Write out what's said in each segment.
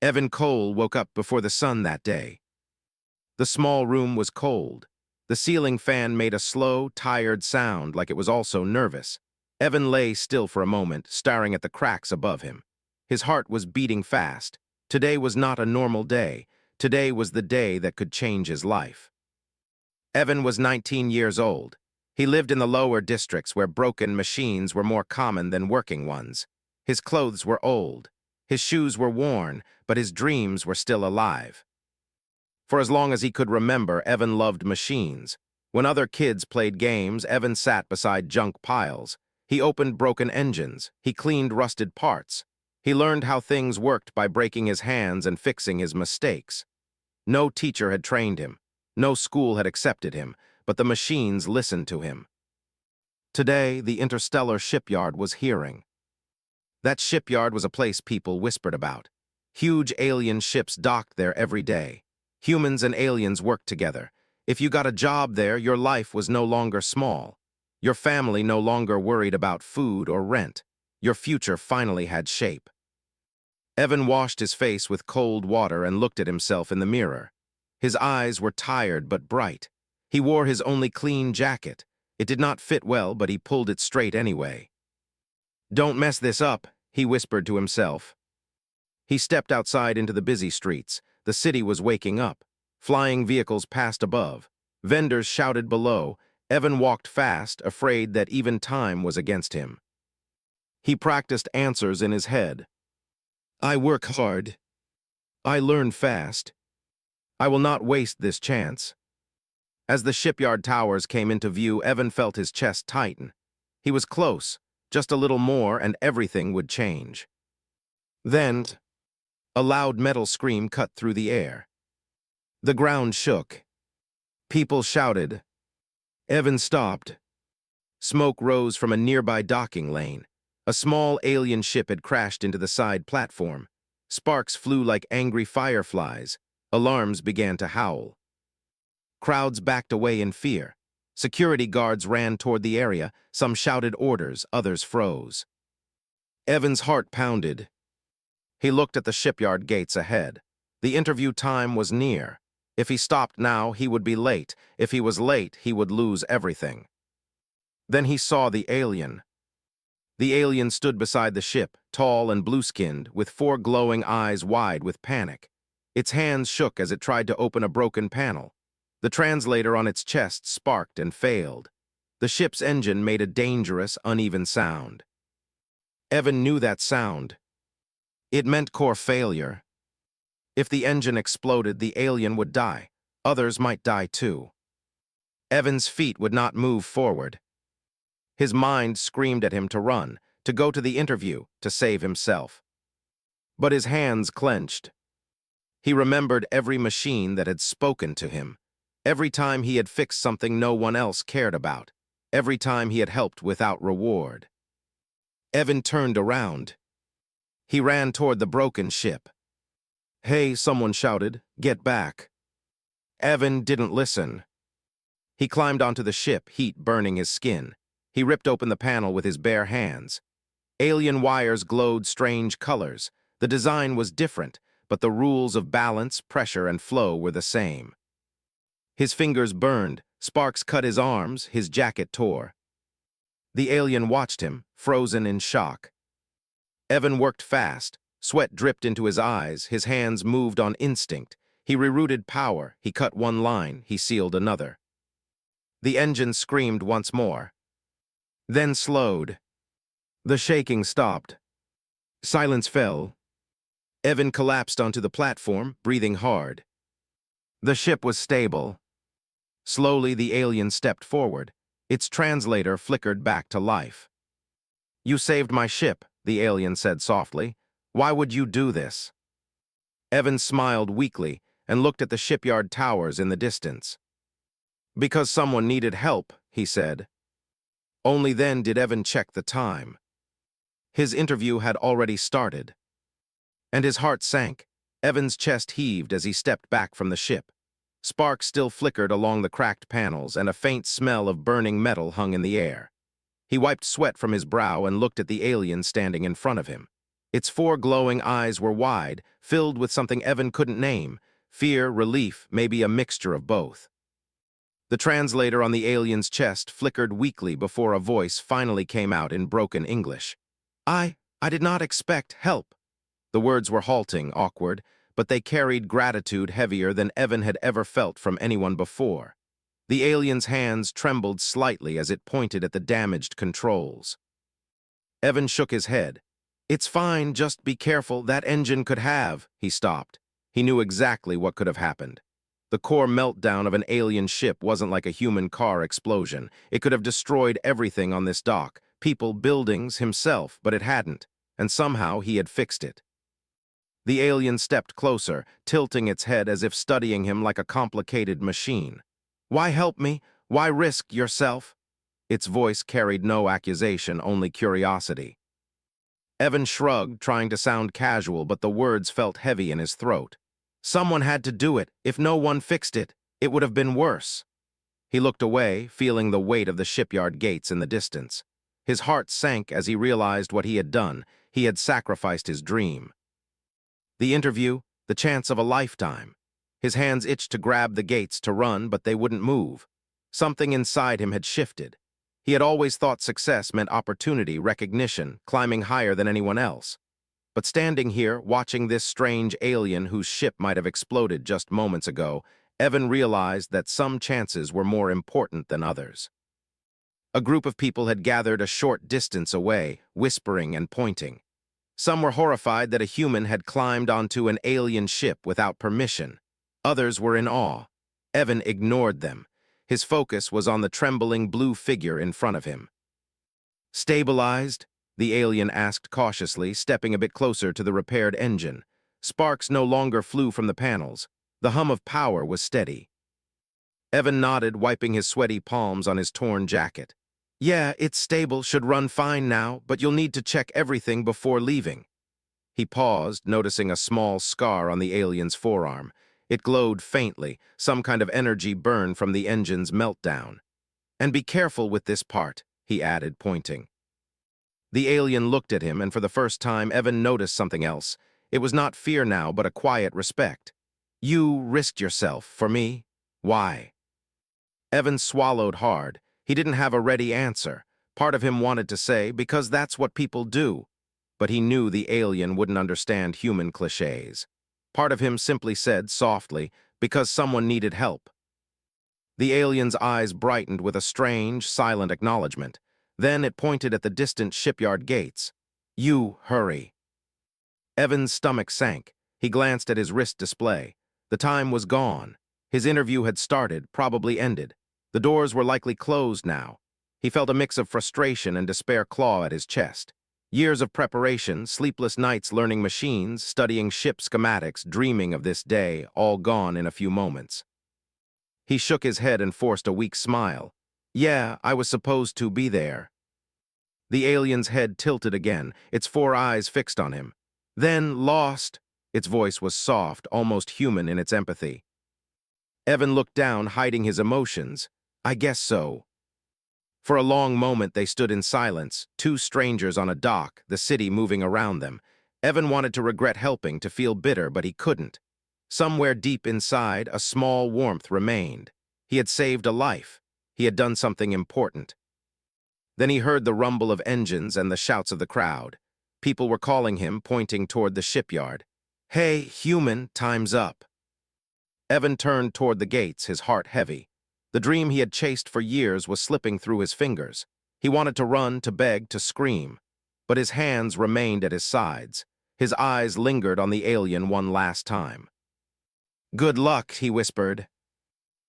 Evan Cole woke up before the sun that day. The small room was cold. The ceiling fan made a slow, tired sound like it was also nervous. Evan lay still for a moment, staring at the cracks above him. His heart was beating fast. Today was not a normal day. Today was the day that could change his life. Evan was 19 years old. He lived in the lower districts where broken machines were more common than working ones. His clothes were old. His shoes were worn, but his dreams were still alive. For as long as he could remember, Evan loved machines. When other kids played games, Evan sat beside junk piles. He opened broken engines. He cleaned rusted parts. He learned how things worked by breaking his hands and fixing his mistakes. No teacher had trained him. No school had accepted him, but the machines listened to him. Today, the interstellar shipyard was hearing. That shipyard was a place people whispered about. Huge alien ships docked there every day. Humans and aliens worked together. If you got a job there, your life was no longer small. Your family no longer worried about food or rent. Your future finally had shape. Evan washed his face with cold water and looked at himself in the mirror. His eyes were tired but bright. He wore his only clean jacket. It did not fit well, but he pulled it straight anyway. "Don't mess this up," he whispered to himself. He stepped outside into the busy streets. The city was waking up. Flying vehicles passed above. Vendors shouted below. Evan walked fast, afraid that even time was against him. He practiced answers in his head. "I work hard. I learn fast. I will not waste this chance." As the shipyard towers came into view, Evan felt his chest tighten. He was close. Just a little more and everything would change. Then, a loud metal scream cut through the air. The ground shook. People shouted. Evan stopped. Smoke rose from a nearby docking lane. A small alien ship had crashed into the side platform. Sparks flew like angry fireflies. Alarms began to howl. Crowds backed away in fear. Security guards ran toward the area. Some shouted orders, others froze. Evan's heart pounded. He looked at the shipyard gates ahead. The interview time was near. If he stopped now, he would be late. If he was late, he would lose everything. Then he saw the alien. The alien stood beside the ship, tall and blue-skinned, with 4 glowing eyes wide with panic. Its hands shook as it tried to open a broken panel. The translator on its chest sparked and failed. The ship's engine made a dangerous, uneven sound. Evan knew that sound. It meant core failure. If the engine exploded, the alien would die. Others might die too. Evan's feet would not move forward. His mind screamed at him to run, to go to the interview, to save himself. But his hands clenched. He remembered every machine that had spoken to him. Every time he had fixed something no one else cared about. Every time he had helped without reward. Evan turned around. He ran toward the broken ship. "Hey," someone shouted, "get back." Evan didn't listen. He climbed onto the ship, heat burning his skin. He ripped open the panel with his bare hands. Alien wires glowed strange colors. The design was different, but the rules of balance, pressure, and flow were the same. His fingers burned, sparks cut his arms, his jacket tore. The alien watched him, frozen in shock. Evan worked fast. Sweat dripped into his eyes, his hands moved on instinct. He rerouted power, he cut one line, he sealed another. The engine screamed once more. Then slowed. The shaking stopped. Silence fell. Evan collapsed onto the platform, breathing hard. The ship was stable. Slowly, the alien stepped forward. Its translator flickered back to life. "You saved my ship," the alien said softly. "Why would you do this?" Evan smiled weakly and looked at the shipyard towers in the distance. "Because someone needed help," he said. Only then did Evan check the time. His interview had already started. And his heart sank. Evan's chest heaved as he stepped back from the ship. Sparks still flickered along the cracked panels, and a faint smell of burning metal hung in the air. He wiped sweat from his brow and looked at the alien standing in front of him. Its four glowing eyes were wide, filled with something Evan couldn't name. Fear, relief, maybe a mixture of both. The translator on the alien's chest flickered weakly before a voice finally came out in broken English. I did not expect help." The words were halting, awkward, but they carried gratitude heavier than Evan had ever felt from anyone before. The alien's hands trembled slightly as it pointed at the damaged controls. Evan shook his head. "It's fine, just be careful, that engine could have." He stopped. He knew exactly what could have happened. The core meltdown of an alien ship wasn't like a human car explosion. It could have destroyed everything on this dock, people, buildings, himself, but it hadn't, and somehow he had fixed it. The alien stepped closer, tilting its head as if studying him like a complicated machine. "Why help me? Why risk yourself?" Its voice carried no accusation, only curiosity. Evan shrugged, trying to sound casual, but the words felt heavy in his throat. "Someone had to do it. If no one fixed it, it would have been worse." He looked away, feeling the weight of the shipyard gates in the distance. His heart sank as he realized what he had done. He had sacrificed his dream. The interview, the chance of a lifetime. His hands itched to grab the gates to run, but they wouldn't move. Something inside him had shifted. He had always thought success meant opportunity, recognition, climbing higher than anyone else. But standing here, watching this strange alien whose ship might have exploded just moments ago, Evan realized that some chances were more important than others. A group of people had gathered a short distance away, whispering and pointing. Some were horrified that a human had climbed onto an alien ship without permission. Others were in awe. Evan ignored them. His focus was on the trembling blue figure in front of him. "Stabilized?" the alien asked cautiously, stepping a bit closer to the repaired engine. Sparks no longer flew from the panels. The hum of power was steady. Evan nodded, wiping his sweaty palms on his torn jacket. "Yeah, it's stable, should run fine now, but you'll need to check everything before leaving." He paused, noticing a small scar on the alien's forearm. It glowed faintly, some kind of energy burned from the engine's meltdown. "And be careful with this part," he added, pointing. The alien looked at him, and for the first time, Evan noticed something else. It was not fear now, but a quiet respect. "You risked yourself, for me? Why?" Evan swallowed hard. He didn't have a ready answer. Part of him wanted to say, "Because that's what people do." But he knew the alien wouldn't understand human cliches. Part of him simply said, softly, "Because someone needed help." The alien's eyes brightened with a strange, silent acknowledgement. Then it pointed at the distant shipyard gates. "You hurry." Evan's stomach sank. He glanced at his wrist display. The time was gone. His interview had started, probably ended. The doors were likely closed now. He felt a mix of frustration and despair claw at his chest. Years of preparation, sleepless nights learning machines, studying ship schematics, dreaming of this day, all gone in a few moments. He shook his head and forced a weak smile. "Yeah, I was supposed to be there." The alien's head tilted again, its four eyes fixed on him. "Then lost." Its voice was soft, almost human in its empathy. Evan looked down, hiding his emotions. "I guess so." For a long moment they stood in silence, two strangers on a dock, the city moving around them. Evan wanted to regret helping, to feel bitter, but he couldn't. Somewhere deep inside, a small warmth remained. He had saved a life. He had done something important. Then he heard the rumble of engines and the shouts of the crowd. People were calling him, pointing toward the shipyard. "Hey, human, time's up." Evan turned toward the gates, his heart heavy. The dream he had chased for years was slipping through his fingers. He wanted to run, to beg, to scream. But his hands remained at his sides. His eyes lingered on the alien one last time. "Good luck," he whispered.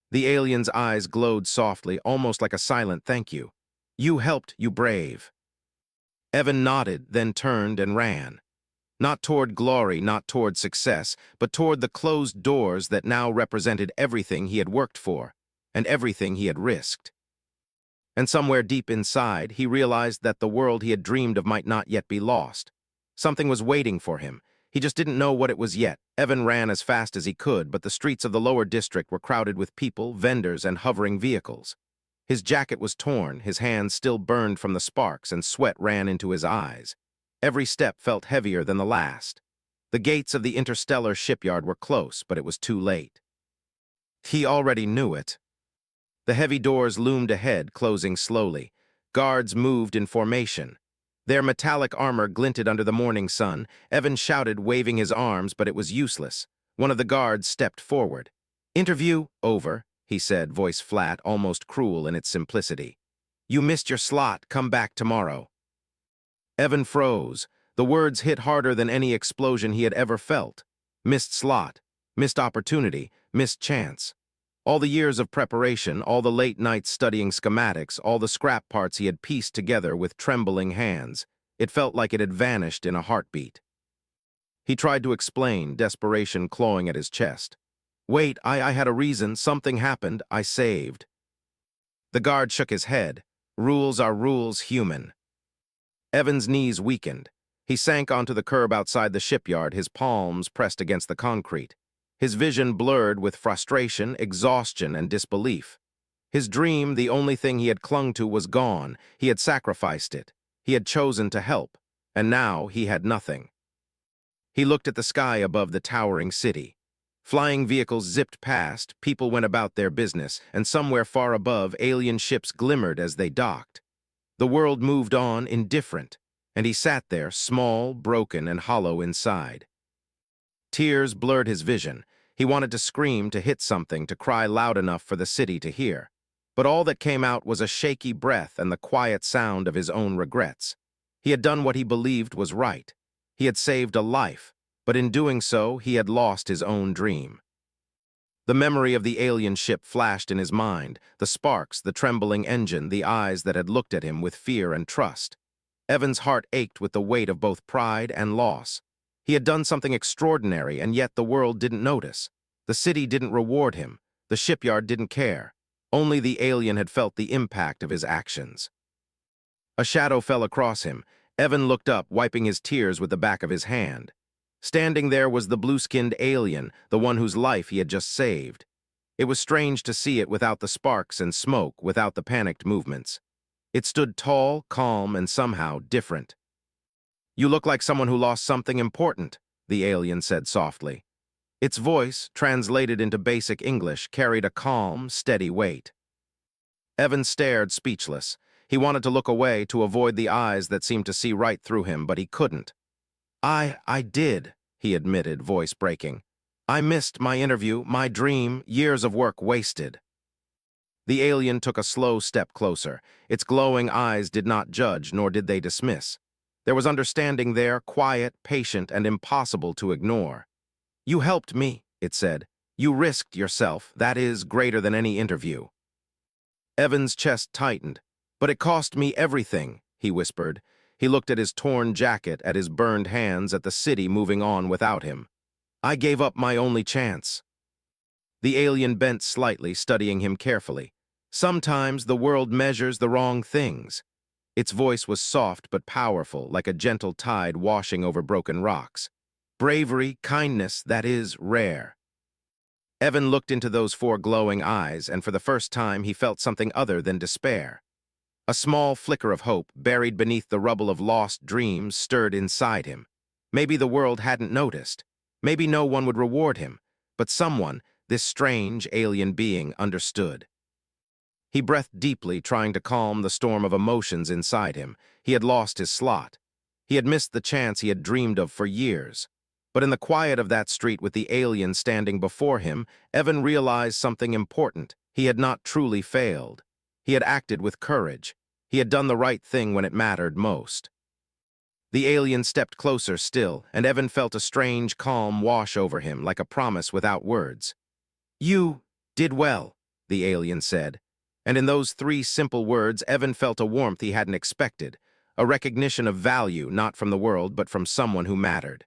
The alien's eyes glowed softly, almost like a silent thank you. "You helped, you brave." Evan nodded, then turned and ran. Not toward glory, not toward success, but toward the closed doors that now represented everything he had worked for, and everything he had risked. And somewhere deep inside, he realized that the world he had dreamed of might not yet be lost. Something was waiting for him. He just didn't know what it was yet. Evan ran as fast as he could, but the streets of the lower district were crowded with people, vendors, and hovering vehicles. His jacket was torn, his hands still burned from the sparks, and sweat ran into his eyes. Every step felt heavier than the last. The gates of the interstellar shipyard were close, but it was too late. He already knew it. The heavy doors loomed ahead, closing slowly. Guards moved in formation. Their metallic armor glinted under the morning sun. Evan shouted, waving his arms, but it was useless. One of the guards stepped forward. "Interview over," he said, voice flat, almost cruel in its simplicity. "You missed your slot. Come back tomorrow." Evan froze. The words hit harder than any explosion he had ever felt. Missed slot, missed opportunity, missed chance. All the years of preparation, all the late nights studying schematics, all the scrap parts he had pieced together with trembling hands. It felt like it had vanished in a heartbeat. He tried to explain, desperation clawing at his chest. "Wait, I had a reason. Something happened. I saved." The guard shook his head. "Rules are rules, human." Evan's knees weakened. He sank onto the curb outside the shipyard, his palms pressed against the concrete. His vision blurred with frustration, exhaustion, and disbelief. His dream, the only thing he had clung to, was gone. He had sacrificed it. He had chosen to help. And now he had nothing. He looked at the sky above the towering city. Flying vehicles zipped past, people went about their business, and somewhere far above, alien ships glimmered as they docked. The world moved on, indifferent, and he sat there, small, broken, and hollow inside. Tears blurred his vision. He wanted to scream, to hit something, to cry loud enough for the city to hear. But all that came out was a shaky breath and the quiet sound of his own regrets. He had done what he believed was right. He had saved a life, but in doing so, he had lost his own dream. The memory of the alien ship flashed in his mind, the sparks, the trembling engine, the eyes that had looked at him with fear and trust. Evan's heart ached with the weight of both pride and loss. He had done something extraordinary, and yet the world didn't notice. The city didn't reward him. The shipyard didn't care. Only the alien had felt the impact of his actions. A shadow fell across him. Evan looked up, wiping his tears with the back of his hand. Standing there was the blue-skinned alien, the one whose life he had just saved. It was strange to see it without the sparks and smoke, without the panicked movements. It stood tall, calm, and somehow different. "You look like someone who lost something important," the alien said softly. Its voice, translated into basic English, carried a calm, steady weight. Evan stared, speechless. He wanted to look away, to avoid the eyes that seemed to see right through him, but he couldn't. I did," he admitted, voice breaking. "I missed my interview, my dream, years of work wasted." The alien took a slow step closer. Its glowing eyes did not judge, nor did they dismiss. There was understanding there, quiet, patient, and impossible to ignore. "You helped me," it said. "You risked yourself. That is greater than any interview." Evan's chest tightened. "But it cost me everything," he whispered. He looked at his torn jacket, at his burned hands, at the city moving on without him. "I gave up my only chance." The alien bent slightly, studying him carefully. "Sometimes the world measures the wrong things." Its voice was soft but powerful, like a gentle tide washing over broken rocks. "Bravery, kindness, that is rare." Evan looked into those four glowing eyes, and for the first time he felt something other than despair. A small flicker of hope, buried beneath the rubble of lost dreams, stirred inside him. Maybe the world hadn't noticed. Maybe no one would reward him. But someone, this strange alien being, understood. He breathed deeply, trying to calm the storm of emotions inside him. He had lost his slot. He had missed the chance he had dreamed of for years. But in the quiet of that street with the alien standing before him, Evan realized something important. He had not truly failed. He had acted with courage. He had done the right thing when it mattered most. The alien stepped closer still, and Evan felt a strange calm wash over him, like a promise without words. "You did well," the alien said. And in those three simple words, Evan felt a warmth he hadn't expected, a recognition of value, not from the world, but from someone who mattered.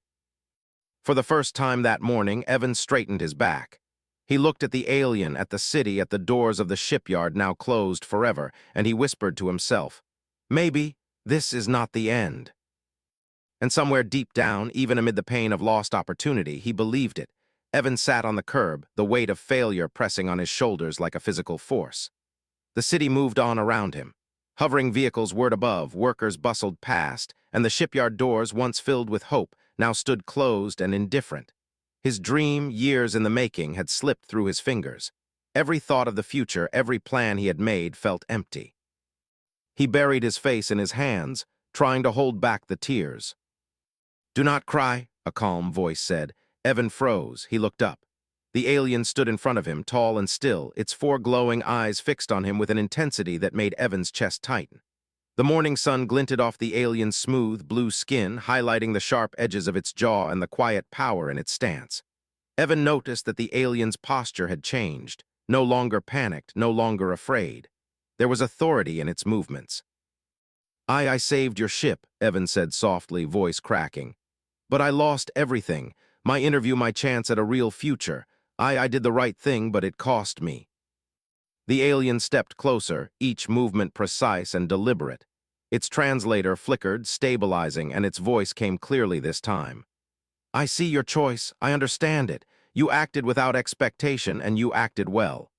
For the first time that morning, Evan straightened his back. He looked at the alien, at the city, at the doors of the shipyard now closed forever, and he whispered to himself, "Maybe this is not the end." And somewhere deep down, even amid the pain of lost opportunity, he believed it. Evan sat on the curb, the weight of failure pressing on his shoulders like a physical force. The city moved on around him. Hovering vehicles whirred above, workers bustled past, and the shipyard doors, once filled with hope, now stood closed and indifferent. His dream, years in the making, had slipped through his fingers. Every thought of the future, every plan he had made, felt empty. He buried his face in his hands, trying to hold back the tears. "Do not cry," a calm voice said. Evan froze. He looked up. The alien stood in front of him, tall and still, its four glowing eyes fixed on him with an intensity that made Evan's chest tighten. The morning sun glinted off the alien's smooth, blue skin, highlighting the sharp edges of its jaw and the quiet power in its stance. Evan noticed that the alien's posture had changed, no longer panicked, no longer afraid. There was authority in its movements. I saved your ship," Evan said softly, voice cracking. "But I lost everything. My interview, my chance at a real future. I did the right thing, but it cost me." The alien stepped closer, each movement precise and deliberate. Its translator flickered, stabilizing, and its voice came clearly this time. "I see your choice. I understand it. You acted without expectation, and you acted well."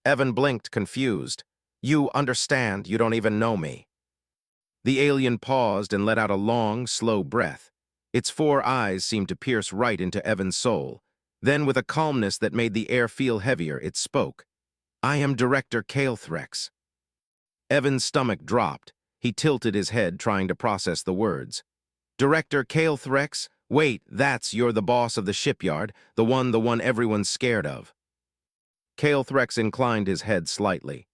Evan blinked, confused. "You understand. You don't even know me." The alien paused and let out a long, slow breath. Its four eyes seemed to pierce right into Evan's soul. Then, with a calmness that made the air feel heavier, it spoke. "I am Director Calethrex." Evan's stomach dropped. He tilted his head, trying to process the words. "Director Calethrex? Wait, you're the boss of the shipyard, the one everyone's scared of." Calethrex inclined his head slightly.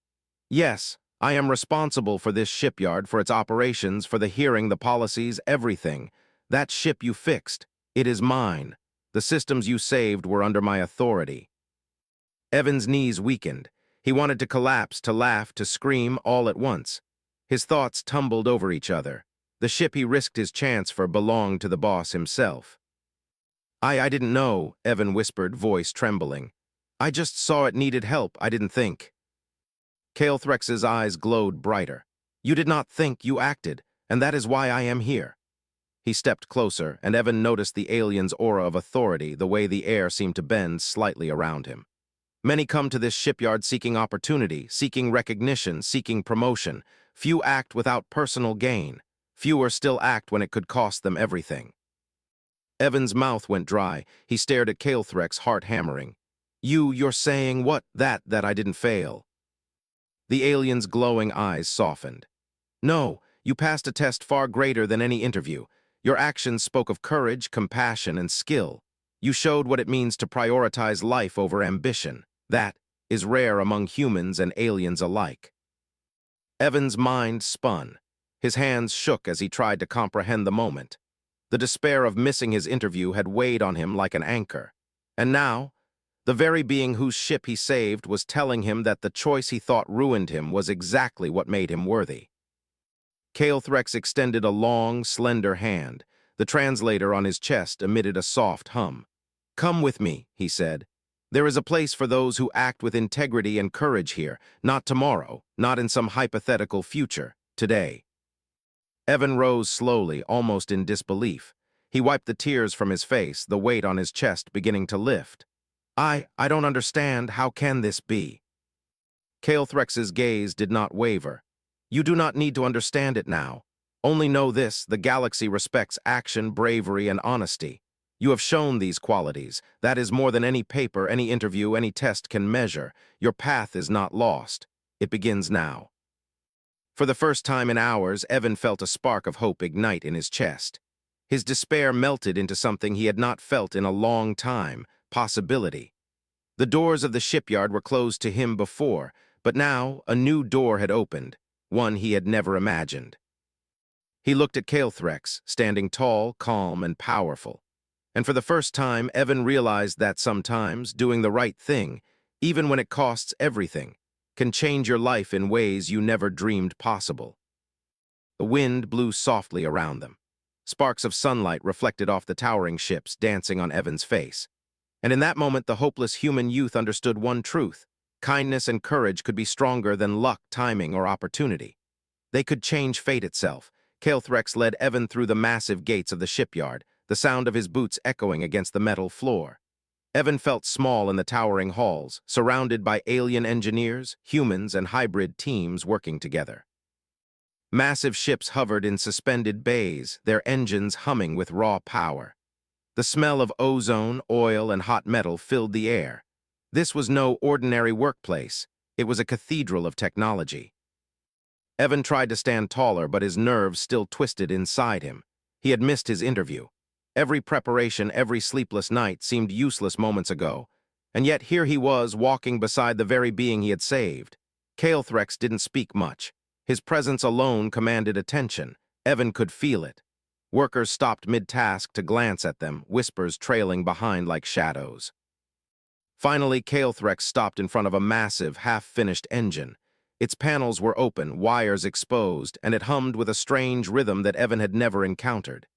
"Yes, I am responsible for this shipyard, for its operations, for the hearing, the policies, everything. That ship you fixed, it is mine. The systems you saved were under my authority." Evan's knees weakened. He wanted to collapse, to laugh, to scream, all at once. His thoughts tumbled over each other. The ship he risked his chance for belonged to the boss himself. I didn't know," Evan whispered, voice trembling. "I just saw it needed help. I didn't think." Calthrex's eyes glowed brighter. "You did not think, you acted, and that is why I am here." He stepped closer, and Evan noticed the alien's aura of authority, the way the air seemed to bend slightly around him. Many come to this shipyard seeking opportunity, seeking recognition, seeking promotion. Few act without personal gain. Fewer still act when it could cost them everything. Evan's mouth went dry. He stared at Calethrex, heart hammering. You're saying what? That I didn't fail." The alien's glowing eyes softened. "No, you passed a test far greater than any interview. Your actions spoke of courage, compassion, and skill. You showed what it means to prioritize life over ambition. That is rare among humans and aliens alike." Evan's mind spun. His hands shook as he tried to comprehend the moment. The despair of missing his interview had weighed on him like an anchor. And now, the very being whose ship he saved was telling him that the choice he thought ruined him was exactly what made him worthy. Calethrex extended a long, slender hand. The translator on his chest emitted a soft hum. "Come with me," he said. "There is a place for those who act with integrity and courage here, not tomorrow, not in some hypothetical future, today." Evan rose slowly, almost in disbelief. He wiped the tears from his face, the weight on his chest beginning to lift. I don't understand. How can this be?" Calthrex's gaze did not waver. "You do not need to understand it now. Only know this, the galaxy respects action, bravery, and honesty. You have shown these qualities. That is more than any paper, any interview, any test can measure. Your path is not lost. It begins now." For the first time in hours, Evan felt a spark of hope ignite in his chest. His despair melted into something he had not felt in a long time, possibility. The doors of the shipyard were closed to him before, but now a new door had opened, one he had never imagined. He looked at Calethrex, standing tall, calm, and powerful. And for the first time, Evan realized that sometimes doing the right thing, even when it costs everything, can change your life in ways you never dreamed possible. The wind blew softly around them. Sparks of sunlight reflected off the towering ships, dancing on Evan's face. And in that moment, the hopeless human youth understood one truth. Kindness and courage could be stronger than luck, timing, or opportunity. They could change fate itself. Calethrex led Evan through the massive gates of the shipyard, the sound of his boots echoing against the metal floor. Evan felt small in the towering halls, surrounded by alien engineers, humans, and hybrid teams working together. Massive ships hovered in suspended bays, their engines humming with raw power. The smell of ozone, oil, and hot metal filled the air. This was no ordinary workplace. It was a cathedral of technology. Evan tried to stand taller, but his nerves still twisted inside him. He had missed his interview. Every preparation, every sleepless night seemed useless moments ago, and yet here he was, walking beside the very being he had saved. Kael'threx didn't speak much. His presence alone commanded attention. Evan could feel it. Workers stopped mid-task to glance at them, whispers trailing behind like shadows. Finally, Kael'threx stopped in front of a massive, half-finished engine. Its panels were open, wires exposed, and it hummed with a strange rhythm that Evan had never encountered.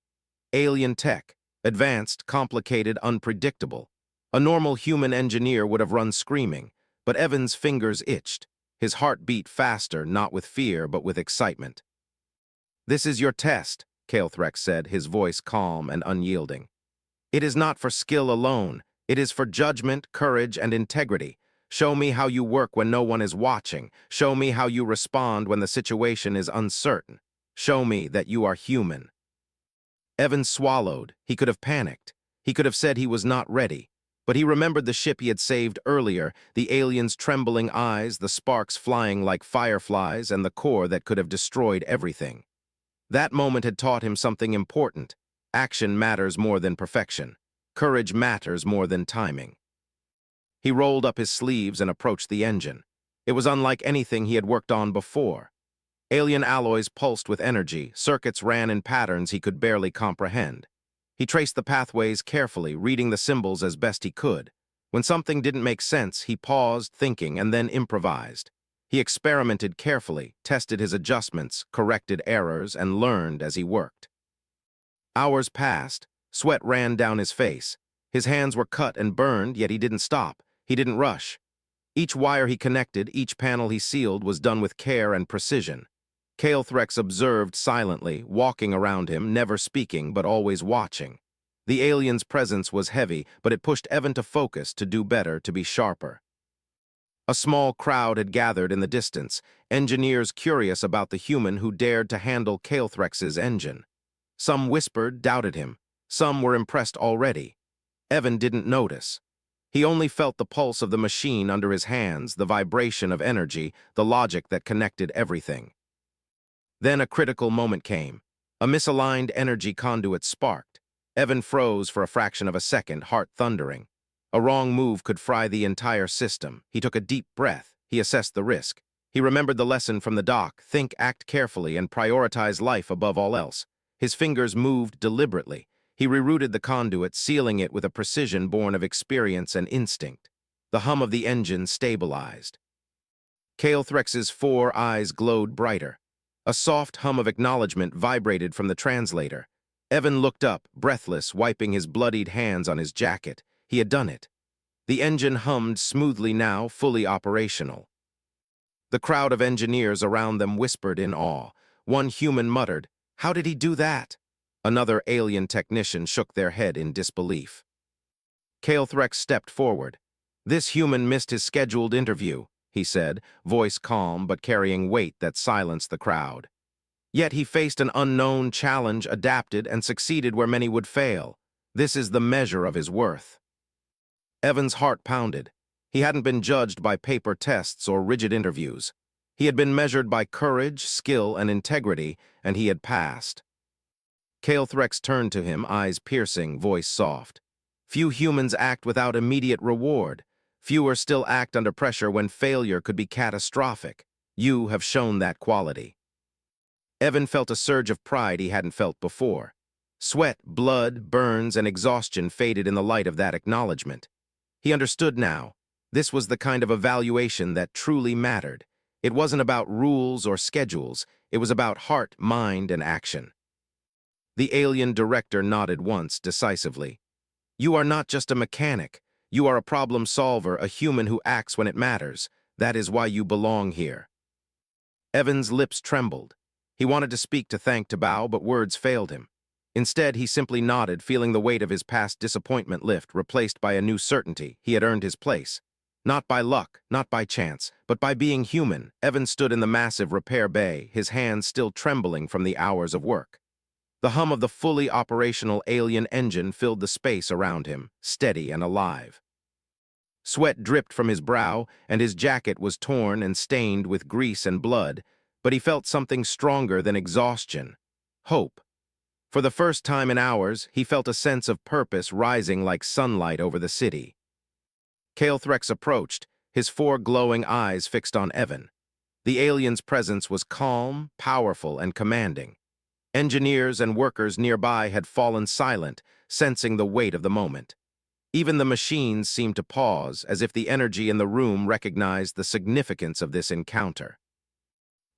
Alien tech, advanced, complicated, unpredictable. A normal human engineer would have run screaming, but Evan's fingers itched. His heart beat faster, not with fear, but with excitement. "This is your test," Kael'threx said, his voice calm and unyielding. "It is not for skill alone. It is for judgment, courage, and integrity. Show me how you work when no one is watching. Show me how you respond when the situation is uncertain. Show me that you are human." Evan swallowed. He could have panicked. He could have said he was not ready. But he remembered the ship he had saved earlier, the aliens' trembling eyes, the sparks flying like fireflies, and the core that could have destroyed everything. That moment had taught him something important. Action matters more than perfection. Courage matters more than timing. He rolled up his sleeves and approached the engine. It was unlike anything he had worked on before. Alien alloys pulsed with energy, circuits ran in patterns he could barely comprehend. He traced the pathways carefully, reading the symbols as best he could. When something didn't make sense, he paused, thinking, and then improvised. He experimented carefully, tested his adjustments, corrected errors, and learned as he worked. Hours passed. Sweat ran down his face. His hands were cut and burned, yet he didn't stop. He didn't rush. Each wire he connected, each panel he sealed was done with care and precision. Kael'threx observed silently, walking around him, never speaking but always watching. The alien's presence was heavy, but it pushed Evan to focus, to do better, to be sharper. A small crowd had gathered in the distance, engineers curious about the human who dared to handle Kael'threx's engine. Some whispered, doubted him. Some were impressed already. Evan didn't notice. He only felt the pulse of the machine under his hands, the vibration of energy, the logic that connected everything. Then a critical moment came. A misaligned energy conduit sparked. Evan froze for a fraction of a second, heart thundering. A wrong move could fry the entire system. He took a deep breath. He assessed the risk. He remembered the lesson from the doc: think, act carefully, and prioritize life above all else. His fingers moved deliberately. He rerouted the conduit, sealing it with a precision born of experience and instinct. The hum of the engine stabilized. Kael'threx's 4 eyes glowed brighter. A soft hum of acknowledgement vibrated from the translator. Evan looked up, breathless, wiping his bloodied hands on his jacket. He had done it. The engine hummed smoothly now, fully operational. The crowd of engineers around them whispered in awe. One human muttered, "How did he do that?" Another alien technician shook their head in disbelief. Kael'threx stepped forward. "This human missed his scheduled interview," he said, voice calm but carrying weight that silenced the crowd. Yet he faced an unknown challenge, adapted, and succeeded where many would fail. This is the measure of his worth. Evan's heart pounded. He hadn't been judged by paper tests or rigid interviews. He had been measured by courage, skill, and integrity, and he had passed. Kael'threx turned to him, eyes piercing, voice soft. "Few humans act without immediate reward. Fewer still act under pressure when failure could be catastrophic. You have shown that quality." Evan felt a surge of pride he hadn't felt before. Sweat, blood, burns, and exhaustion faded in the light of that acknowledgement. He understood now. This was the kind of evaluation that truly mattered. It wasn't about rules or schedules. It was about heart, mind, and action. The alien director nodded once, decisively. "You are not just a mechanic. You are a problem solver, a human who acts when it matters. That is why you belong here." Evan's lips trembled. He wanted to speak, to thank, to bow, but words failed him. Instead, he simply nodded, feeling the weight of his past disappointment lift, replaced by a new certainty. He had earned his place. Not by luck, not by chance, but by being human, Evan stood in the massive repair bay, his hands still trembling from the hours of work. The hum of the fully operational alien engine filled the space around him, steady and alive. Sweat dripped from his brow, and his jacket was torn and stained with grease and blood, but he felt something stronger than exhaustion: hope. For the first time in hours, he felt a sense of purpose rising like sunlight over the city. Calethrex approached, his four glowing eyes fixed on Evan. The alien's presence was calm, powerful, and commanding. Engineers and workers nearby had fallen silent, sensing the weight of the moment. Even the machines seemed to pause, as if the energy in the room recognized the significance of this encounter.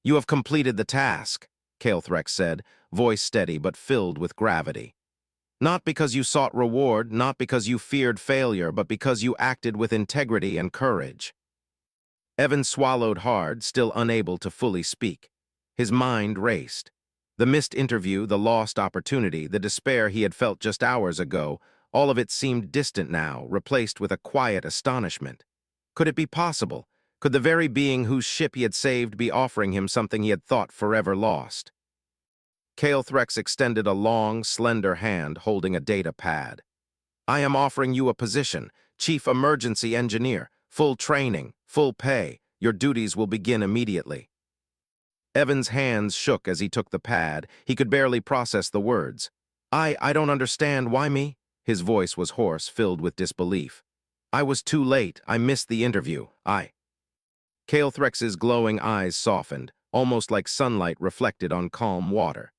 "You have completed the task," Calethrex said, voice steady but filled with gravity. "Not because you sought reward, not because you feared failure, but because you acted with integrity and courage." Evan swallowed hard, still unable to fully speak. His mind raced. The missed interview, the lost opportunity, the despair he had felt just hours ago, all of it seemed distant now, replaced with a quiet astonishment. Could it be possible? Could the very being whose ship he had saved be offering him something he had thought forever lost? Calethrex extended a long, slender hand holding a data pad. "I am offering you a position, Chief Emergency Engineer, full training, full pay. Your duties will begin immediately." Evan's hands shook as he took the pad. He could barely process the words. I don't understand. Why me?" His voice was hoarse, filled with disbelief. "I was too late. I missed the interview. Calthrex's glowing eyes softened, almost like sunlight reflected on calm water.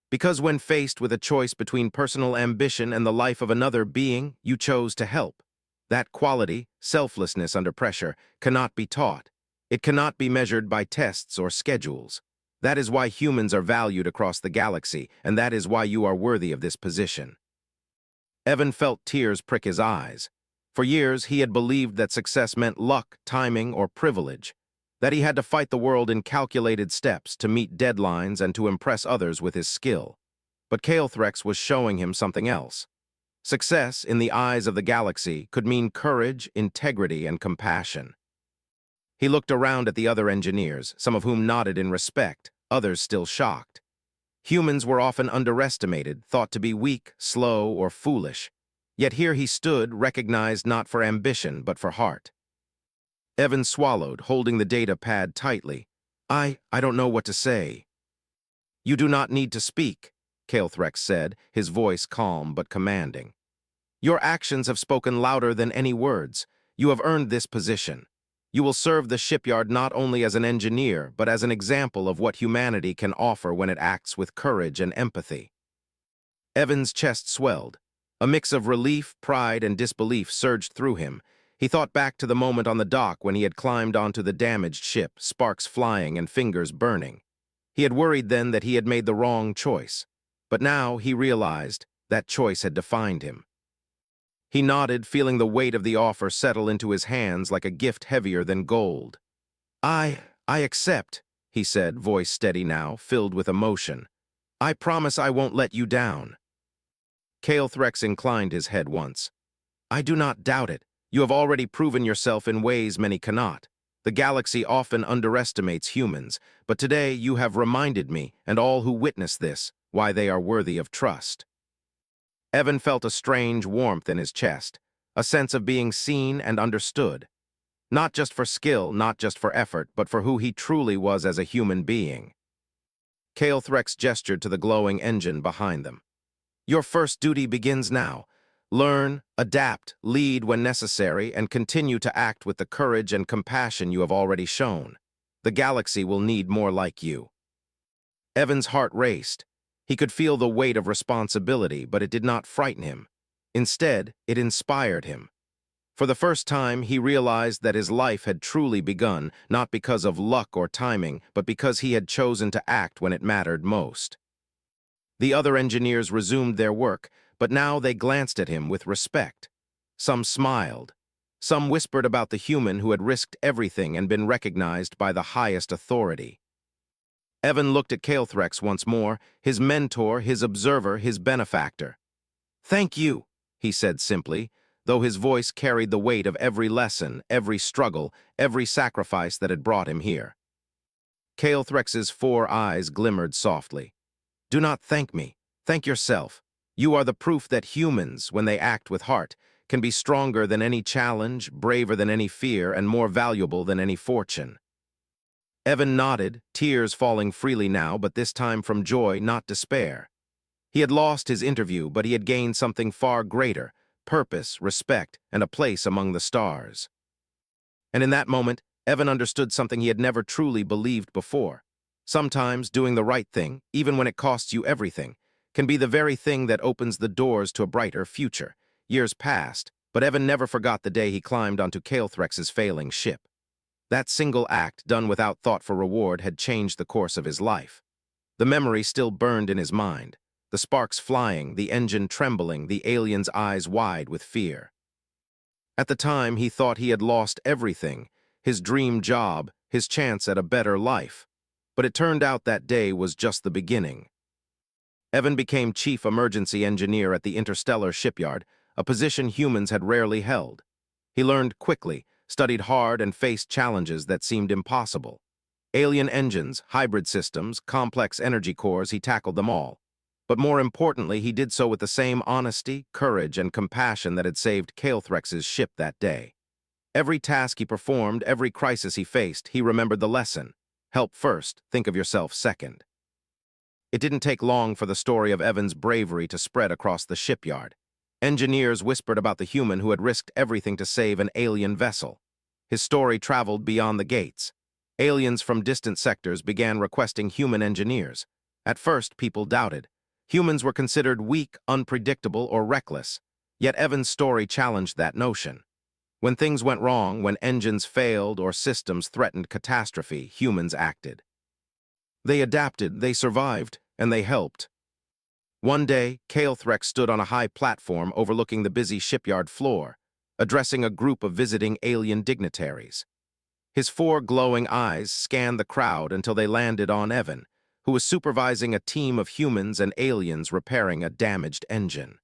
"Because when faced with a choice between personal ambition and the life of another being, you chose to help. That quality, selflessness under pressure, cannot be taught. It cannot be measured by tests or schedules. That is why humans are valued across the galaxy, and that is why you are worthy of this position." Evan felt tears prick his eyes. For years, he had believed that success meant luck, timing, or privilege, that he had to fight the world in calculated steps, to meet deadlines, and to impress others with his skill. But Calethrex was showing him something else. Success, in the eyes of the galaxy, could mean courage, integrity, and compassion. He looked around at the other engineers, some of whom nodded in respect, others still shocked. Humans were often underestimated, thought to be weak, slow, or foolish. Yet here he stood, recognized not for ambition, but for heart. Evan swallowed, holding the data pad tightly. I don't know what to say." "You do not need to speak," Calethrex said, his voice calm but commanding. "Your actions have spoken louder than any words. You have earned this position. You will serve the shipyard not only as an engineer, but as an example of what humanity can offer when it acts with courage and empathy." Evan's chest swelled. A mix of relief, pride, and disbelief surged through him. He thought back to the moment on the dock when he had climbed onto the damaged ship, sparks flying and fingers burning. He had worried then that he had made the wrong choice. But now he realized that choice had defined him. He nodded, feeling the weight of the offer settle into his hands like a gift heavier than gold. I accept," he said, voice steady now, filled with emotion. "I promise I won't let you down." Calethrex inclined his head once. "I do not doubt it. You have already proven yourself in ways many cannot. The galaxy often underestimates humans, but today you have reminded me, and all who witness this, why they are worthy of trust." Evan felt a strange warmth in his chest, a sense of being seen and understood. Not just for skill, not just for effort, but for who he truly was as a human being. Calethrex gestured to the glowing engine behind them. "Your first duty begins now. Learn, adapt, lead when necessary, and continue to act with the courage and compassion you have already shown. The galaxy will need more like you." Evan's heart raced. He could feel the weight of responsibility, but it did not frighten him. Instead, it inspired him. For the first time, he realized that his life had truly begun, not because of luck or timing, but because he had chosen to act when it mattered most. The other engineers resumed their work, but now they glanced at him with respect. Some smiled. Some whispered about the human who had risked everything and been recognized by the highest authority. Evan looked at Calethrex once more, his mentor, his observer, his benefactor. "Thank you," he said simply. though his voice carried the weight of every lesson, every struggle, every sacrifice that had brought him here. Caelthrex's 4 eyes glimmered softly. "Do not thank me. Thank yourself. You are the proof that humans, when they act with heart, can be stronger than any challenge, braver than any fear, and more valuable than any fortune." Evan nodded, tears falling freely now, but this time from joy, not despair. He had lost his interview, but he had gained something far greater: purpose, respect, and a place among the stars. And in that moment, Evan understood something he had never truly believed before. Sometimes doing the right thing, even when it costs you everything, can be the very thing that opens the doors to a brighter future. Years passed, but Evan never forgot the day he climbed onto Caelthrex's failing ship. That single act, done without thought for reward, had changed the course of his life. The memory still burned in his mind, the sparks flying, the engine trembling, the alien's eyes wide with fear. At the time, he thought he had lost everything: his dream job, his chance at a better life. But it turned out that day was just the beginning. Evan became chief emergency engineer at the interstellar shipyard, a position humans had rarely held. He learned quickly, studied hard, and faced challenges that seemed impossible. Alien engines, hybrid systems, complex energy cores, he tackled them all. But more importantly, he did so with the same honesty, courage, and compassion that had saved Caelthrex's ship that day. Every task he performed, every crisis he faced, he remembered the lesson: help first, think of yourself second. It didn't take long for the story of Evan's bravery to spread across the shipyard. Engineers whispered about the human who had risked everything to save an alien vessel. His story traveled beyond the gates. Aliens from distant sectors began requesting human engineers. At first, people doubted. Humans were considered weak, unpredictable, or reckless. Yet Evan's story challenged that notion. When things went wrong, when engines failed or systems threatened catastrophe, humans acted. They adapted, they survived, and they helped. One day, Caelthrex stood on a high platform overlooking the busy shipyard floor, addressing a group of visiting alien dignitaries. His 4 glowing eyes scanned the crowd until they landed on Evan, who was supervising a team of humans and aliens repairing a damaged engine.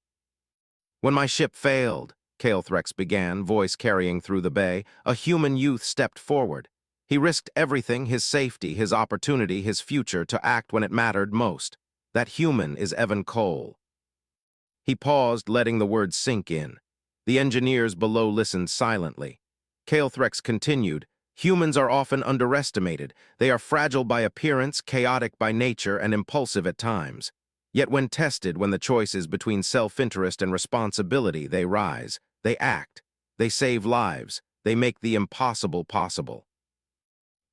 "When my ship failed," Caelthrex began, voice carrying through the bay, a human youth stepped forward. He risked everything: his safety, his opportunity, his future, to act when it mattered most. That human is Evan Cole. He paused, letting the words sink in. The engineers below listened silently. Caelthrex continued, "Humans are often underestimated. They are fragile by appearance, chaotic by nature, and impulsive at times. Yet when tested, when the choice is between self-interest and responsibility, they rise, they act, they save lives, they make the impossible possible."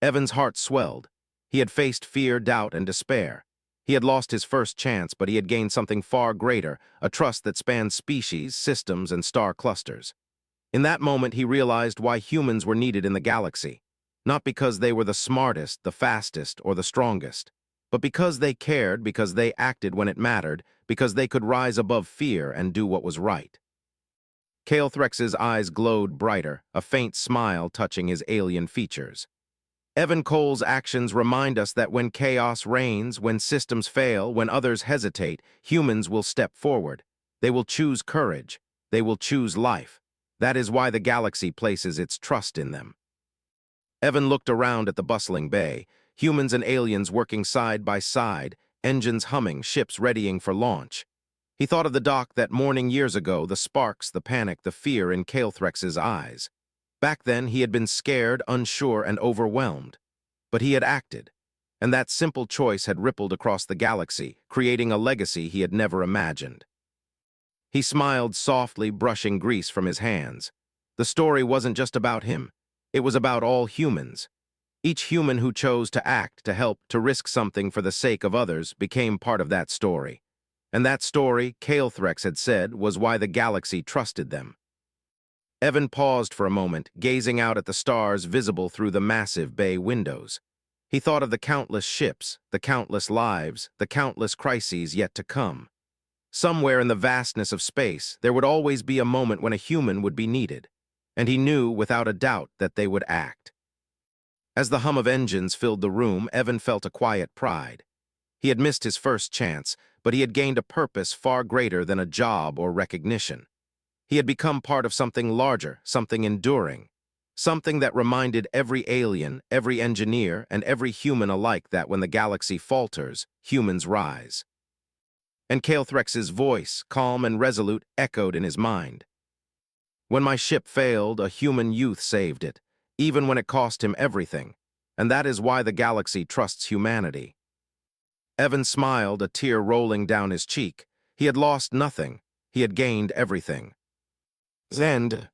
Evan's heart swelled. He had faced fear, doubt, and despair. He had lost his first chance, but he had gained something far greater: a trust that spanned species, systems, and star clusters. In that moment, he realized why humans were needed in the galaxy. Not because they were the smartest, the fastest, or the strongest, but because they cared, because they acted when it mattered, because they could rise above fear and do what was right. Caelthrex's eyes glowed brighter, a faint smile touching his alien features. Evan Cole's actions remind us that when chaos reigns, when systems fail, when others hesitate, humans will step forward. They will choose courage. They will choose life. That is why the galaxy places its trust in them. Evan looked around at the bustling bay, humans and aliens working side by side, engines humming, ships readying for launch. He thought of the dock that morning years ago, the sparks, the panic, the fear in Caelthrex's eyes. Back then, he had been scared, unsure, and overwhelmed. But he had acted, and that simple choice had rippled across the galaxy, creating a legacy he had never imagined. He smiled softly, brushing grease from his hands. The story wasn't just about him. It was about all humans. Each human who chose to act, to help, to risk something for the sake of others became part of that story. And that story, Caelthrex had said, was why the galaxy trusted them. Evan paused for a moment, gazing out at the stars visible through the massive bay windows. He thought of the countless ships, the countless lives, the countless crises yet to come. Somewhere in the vastness of space, there would always be a moment when a human would be needed, and he knew without a doubt that they would act. As the hum of engines filled the room, Evan felt a quiet pride. He had missed his first chance, but he had gained a purpose far greater than a job or recognition. He had become part of something larger, something enduring, something that reminded every alien, every engineer, and every human alike that when the galaxy falters, humans rise. And Kael'Threx's voice, calm and resolute, echoed in his mind. When my ship failed, a human youth saved it, even when it cost him everything, and that is why the galaxy trusts humanity. Evan smiled, a tear rolling down his cheek. He had lost nothing. He had gained everything. Zend,